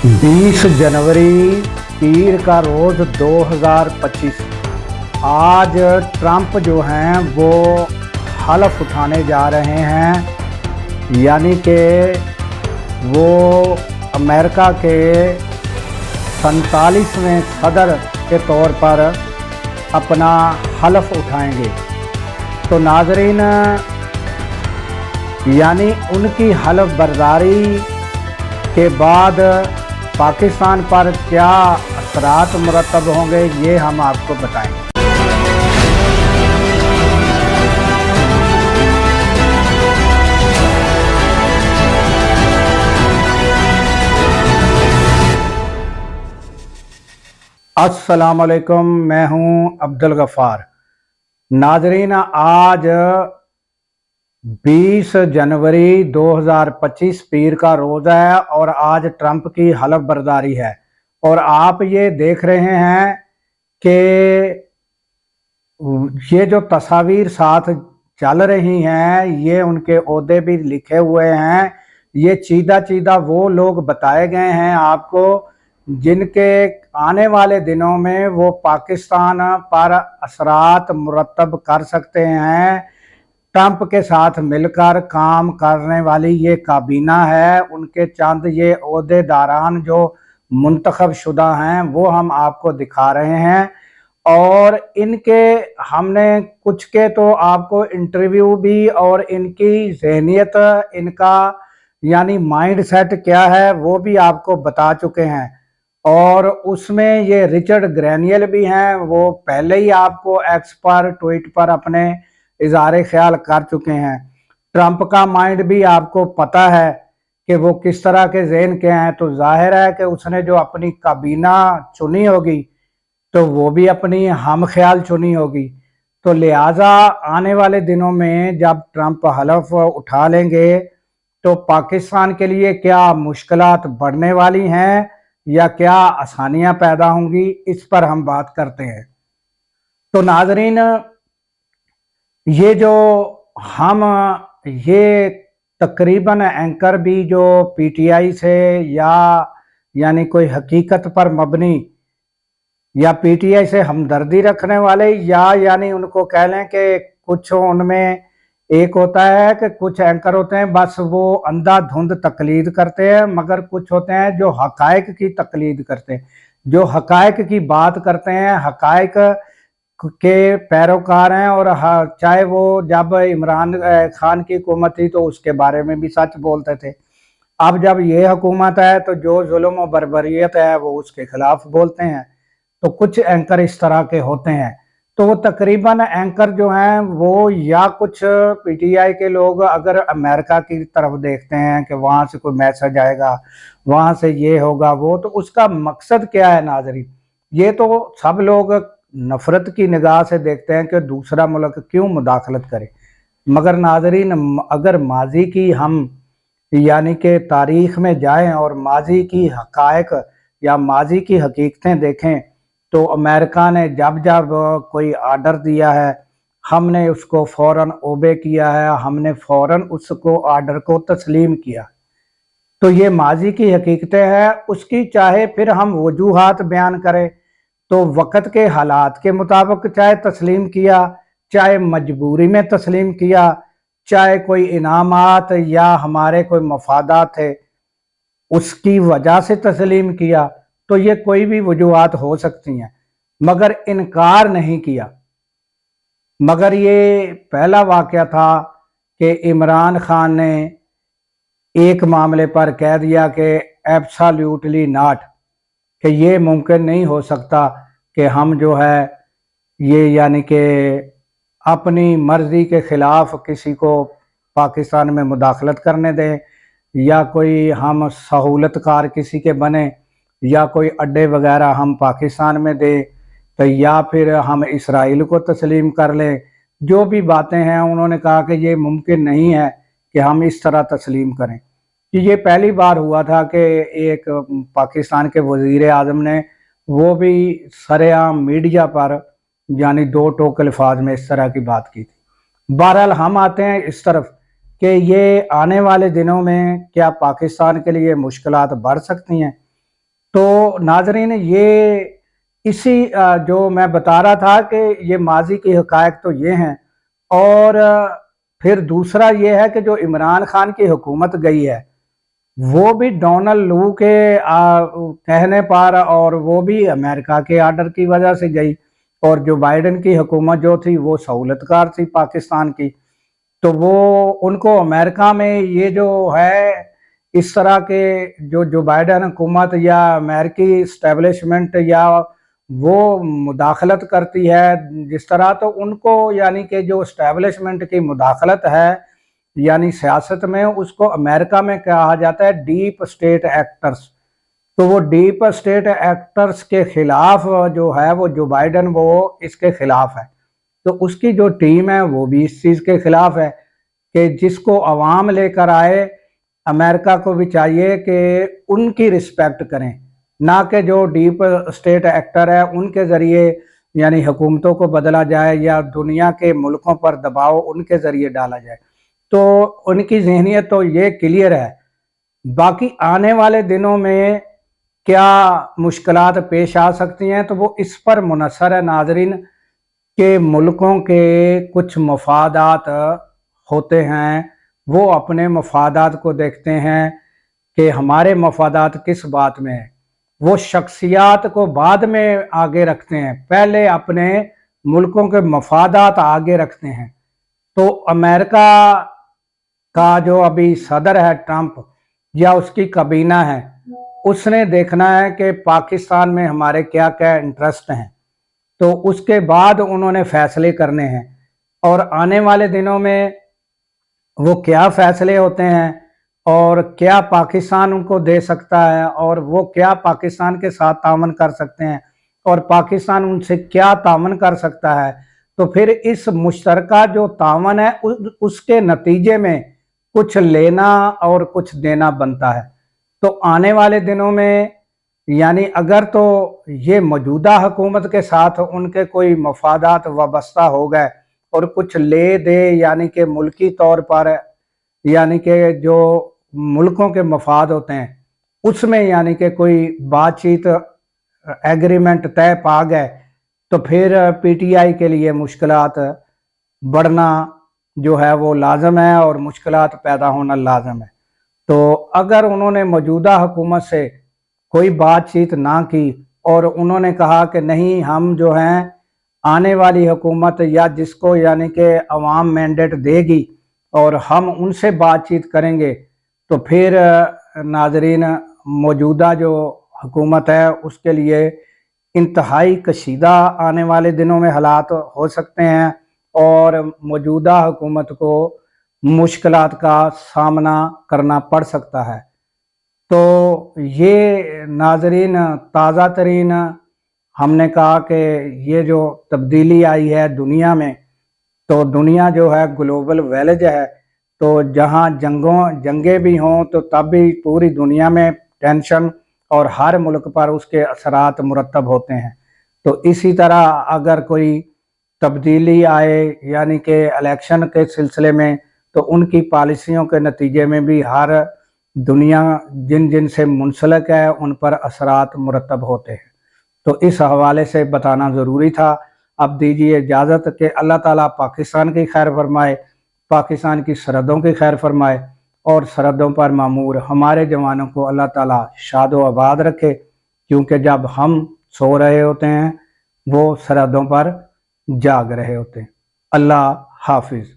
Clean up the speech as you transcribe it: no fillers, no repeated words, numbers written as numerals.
20 जनवरी पीर का रोज़ 2025। आज ट्रंप जो हैं वो हलफ उठाने जा रहे हैं, यानी कि वो अमेरिका के 47वें सदर के तौर पर अपना हलफ उठाएंगे। तो नाज़रीन, यानी उनकी हलफ बर्दारी के बाद पाकिस्तान पर क्या असरात मुरतब होंगे, ये हम आपको बताएंगे। अस्सलाम वालेकुम, मैं हूं अब्दुल गफ़ार। नाजरीन, आज 20 जनवरी 2025 पीर का रोज़ा है और आज ट्रंप की हलफ बर्दारी है। और आप ये देख रहे हैं कि ये जो तस्वीर साथ चल रही हैं, ये उनके ओहदे भी लिखे हुए हैं। ये चीदा चीदा वो लोग बताए गए हैं आपको जिनके आने वाले दिनों में वो पाकिस्तान पर असरात मुरतब कर सकते हैं। ट्रंप के साथ मिलकर काम करने वाली ये काबीना है, उनके चंद ये ओहदेदारान जो मुंतखब शुदा हैं वो हम आपको दिखा रहे हैं। और इनके हमने कुछ के तो आपको इंटरव्यू भी और इनकी जहनियत, इनका यानी माइंड सेट क्या है वो भी आपको बता चुके हैं। और उसमें ये रिचर्ड ग्रैनियल भी हैं, वो पहले ही आपको एक्स पर ट्वीट पर अपने इज़हार ख्याल कर चुके हैं। ट्रंप का माइंड भी आपको पता है कि वो किस तरह के ज़हन के हैं। तो जाहिर है कि उसने जो अपनी काबीना चुनी होगी तो वो भी अपनी हम ख्याल चुनी होगी। तो लिहाजा आने वाले दिनों में जब ट्रंप हलफ उठा लेंगे तो पाकिस्तान के लिए क्या मुश्किलात बढ़ने वाली हैं या क्या आसानियां पैदा होंगी, इस पर हम बात करते हैं। तो नाजरीन, ये जो हम ये तकरीबन एंकर भी जो पीटीआई से या यानी कोई हकीकत पर मबनी या पीटीआई से हमदर्दी रखने वाले या यानी उनको कह लें कि कुछ उनमें एक होता है कि कुछ एंकर होते हैं बस वो अंधाधुंध तकलीद करते हैं, मगर कुछ होते हैं जो हकायक की तकलीद करते हैं, जो हकायक की बात करते हैं, हकायक के पैरोकार हैं। और चाहे वो जब इमरान खान की हुकूमत थी तो उसके बारे में भी सच बोलते थे। अब जब ये हुकूमत है तो जो जुल्म और बर्बरियत है वो उसके खिलाफ बोलते हैं। तो कुछ एंकर इस तरह के होते हैं। तो वो तकरीबन एंकर जो हैं वो या कुछ पीटीआई के लोग अगर अमेरिका की तरफ देखते हैं कि वहाँ से कोई मैसेज आएगा, वहाँ से ये होगा वो, तो उसका मकसद क्या है नाज़रीन? ये तो सब लोग नफ़रत की निगाह से देखते हैं कि दूसरा मुल्क क्यों मुदाखलत करे। मगर नाज़रीन, अगर माजी की हम यानी कि तारीख़ में जाएं और माजी की हकायक या माजी की हकीकतें देखें तो अमेरिका ने जब जब कोई आर्डर दिया है हमने उसको फ़ौरन ओबे किया है, हमने फ़ौरन उसको आर्डर को तस्लीम किया। तो ये माजी की हकीकतें हैं। उसकी चाहे फिर हम वजूहात बयान करें तो वक़्त के हालात के मुताबिक चाहे तस्लीम किया, चाहे मजबूरी में तस्लीम किया, चाहे कोई इनामात या हमारे कोई मफादात थे उसकी वजह से तस्लीम किया, तो ये कोई भी वजूहात हो सकती हैं, मगर इनकार नहीं किया। मगर ये पहला वाक़या था कि इमरान खान ने एक मामले पर कह दिया कि एब्सोल्यूटली नॉट, कि ये मुमकिन नहीं हो सकता कि हम जो है ये यानी कि अपनी मर्ज़ी के ख़िलाफ़ किसी को पाकिस्तान में मुदाखलत करने दें या कोई हम सहूलतकार किसी के बने या कोई अड्डे वगैरह हम पाकिस्तान में दें, तो या फिर हम इसराइल को तस्लीम कर लें। जो भी बातें हैं उन्होंने कहा कि ये मुमकिन नहीं है कि हम इस तरह तस्लीम करें। कि ये पहली बार हुआ था कि एक पाकिस्तान के वज़ीर आज़म ने वो भी सरेआम मीडिया पर यानी दो टोक अल्फाज में इस तरह की बात की थी। बहरहाल हम आते हैं इस तरफ कि ये आने वाले दिनों में क्या पाकिस्तान के लिए मुश्किलात बढ़ सकती हैं। तो नाजरीन, ये इसी जो मैं बता रहा था कि ये माजी की हकायक तो ये हैं, और फिर दूसरा ये है कि जो इमरान खान की हुकूमत गई है वो भी डोनाल्ड लू के कहने पर, और वो भी अमेरिका के आर्डर की वजह से गई, और जो बाइडेन की हुकूमत जो थी वो सहूलतकार थी पाकिस्तान की। तो वो उनको अमेरिका में ये जो है इस तरह के जो जो बाइडेन हुकूमत या अमेरिकी इस्टेब्लिशमेंट या वो मुदाखलत करती है जिस तरह, तो उनको यानी कि जो इस्टेब्लिशमेंट की मुदाखलत है यानी सियासत में, उसको अमेरिका में कहा जाता है डीप स्टेट एक्टर्स। तो वो डीप स्टेट एक्टर्स के खिलाफ जो है वो जो बाइडेन वो इसके खिलाफ है। तो उसकी जो टीम है वो भी इस चीज़ के खिलाफ है कि जिसको अवाम लेकर आए, अमेरिका को भी चाहिए कि उनकी रिस्पेक्ट करें, ना कि जो डीप स्टेट एक्टर है उनके ज़रिए यानी हुकूमतों को बदला जाए या दुनिया के मुल्कों पर दबाव उनके ज़रिए डाला जाए। तो उनकी जहनीत तो ये क्लियर है। बाकी आने वाले दिनों में क्या मुश्किलात पेश आ सकती हैं, तो वो इस पर मुनहसर है नाजरीन के मुल्कों के कुछ मफादात होते हैं, वो अपने मफादात को देखते हैं कि हमारे मफादात किस बात में है। वो शख्सियात को बाद में आगे रखते हैं, पहले अपने मुल्कों के मफादात आगे रखते हैं। तो अमेरिका का जो अभी सदर है ट्रंप या उसकी काबीना है, उसने देखना है कि पाकिस्तान में हमारे क्या क्या इंटरेस्ट हैं, तो उसके बाद उन्होंने फैसले करने हैं। और आने वाले दिनों में वो क्या फैसले होते हैं और क्या पाकिस्तान उनको दे सकता है और वो क्या पाकिस्तान के साथ तामन कर सकते हैं और पाकिस्तान उनसे क्या तामन कर सकता है, तो फिर इस मुश्तरका जो तामन है उसके नतीजे में कुछ लेना और कुछ देना बनता है। तो आने वाले दिनों में यानी अगर तो ये मौजूदा हुकूमत के साथ उनके कोई मफादात वाबस्ता हो गए और कुछ ले दे यानी कि मुल्की तौर पर यानी कि जो मुल्कों के मफाद होते हैं उसमें यानी कि कोई बातचीत एग्रीमेंट तय पा गए, तो फिर पीटीआई के लिए मुश्किलात बढ़ना जो है वो लाजम है और मुश्किलात पैदा होना लाजम है। तो अगर उन्होंने मौजूदा हुकूमत से कोई बातचीत ना की और उन्होंने कहा कि नहीं हम जो हैं आने वाली हुकूमत या जिसको यानी कि अवाम मैंडेट देगी और हम उनसे बातचीत करेंगे, तो फिर नाजरीन मौजूदा जो हुकूमत है उसके लिए इंतहाई कशीदा आने वाले दिनों में हालात हो सकते हैं और मौजूदा हुकूमत को मुश्किलात का सामना करना पड़ सकता है। तो ये नाजरीन ताज़ा तरीन हमने कहा कि ये जो तब्दीली आई है दुनिया में, तो दुनिया जो है ग्लोबल विलेज है, तो जहाँ जंगें भी हों तो तब भी पूरी दुनिया में टेंशन और हर मुल्क पर उसके असरात मुरतब होते हैं। तो इसी तरह अगर कोई तब्दीली आए यानी कि इलेक्शन के सिलसिले में, तो उनकी पॉलिसियों के नतीजे में भी हर दुनिया जिन जिन से मुंसलिक है उन पर असरात मुरतब होते हैं। तो इस हवाले से बताना ज़रूरी था। अब दीजिए इजाज़त कि अल्लाह ताला पाकिस्तान की खैर फरमाए, पाकिस्तान की सरहदों की खैर फरमाए और सरहदों पर मामूर हमारे जवानों को अल्लाह ताला शादो आबाद रखे, क्योंकि जब हम सो रहे होते हैं वो सरहदों पर जाग रहे होते हैं। अल्लाह हाफिज़।